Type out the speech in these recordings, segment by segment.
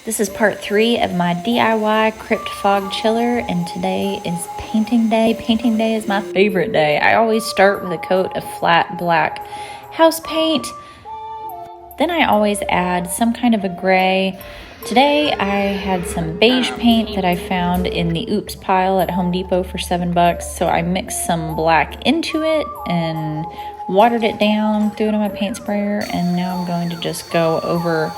This is part 3 of my DIY Crypt Fog Chiller, and today is painting day. Painting day is my favorite day. I always start with a coat of flat black house paint. Then I always add some kind of a gray. Today I had some beige paint that I found in the oops pile at Home Depot for $7. So I mixed some black into it and watered it down, threw it in my paint sprayer, and now I'm going to just go over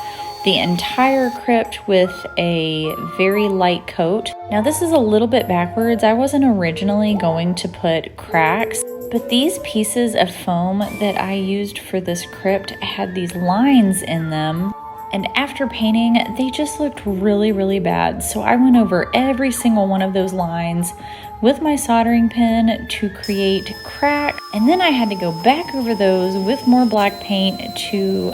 the entire crypt with a very light coat. Now this is a little bit backwards. I wasn't originally going to put cracks, but these pieces of foam that I used for this crypt had these lines in them, and after painting they just looked really, really bad. So I went over every single one of those lines with my soldering pen to create cracks, and then I had to go back over those with more black paint to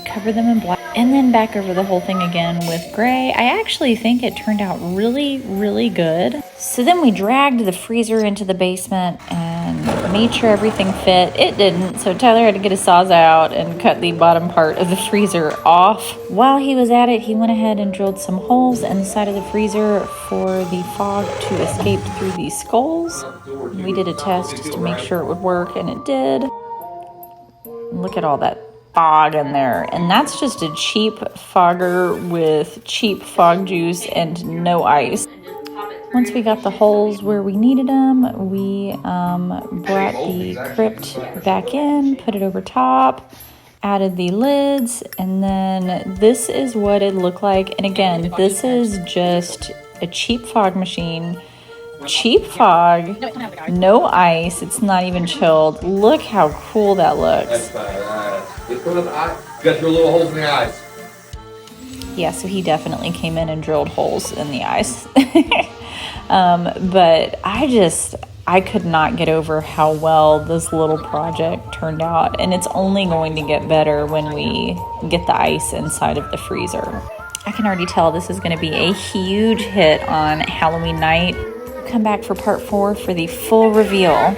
cover them in black, and then back over the whole thing again with gray. I actually think it turned out really, really good. So then we dragged the freezer into the basement and made sure everything fit. It didn't, so Tyler had to get his saws out and cut the bottom part of the freezer off. While he was at it, he went ahead and drilled some holes in the side of the freezer for the fog to escape through these skulls. We did a test just to make sure it would work, and it did. Look at all that fog in there, and that's just a cheap fogger with cheap fog juice and no ice. Once we got the holes where we needed them, we brought the crypt back in, put it over top, added the lids, and then this is what it looked like. And again, this is just a cheap fog machine. Cheap fog, no ice, it's not even chilled. Look how cool that looks. Got your little holes in the ice. Yeah, so he definitely came in and drilled holes in the ice. But I could not get over how well this little project turned out, and it's only going to get better when we get the ice inside of the freezer. I can already tell this is going to be a huge hit on Halloween night. Come back for part 4 for the full reveal.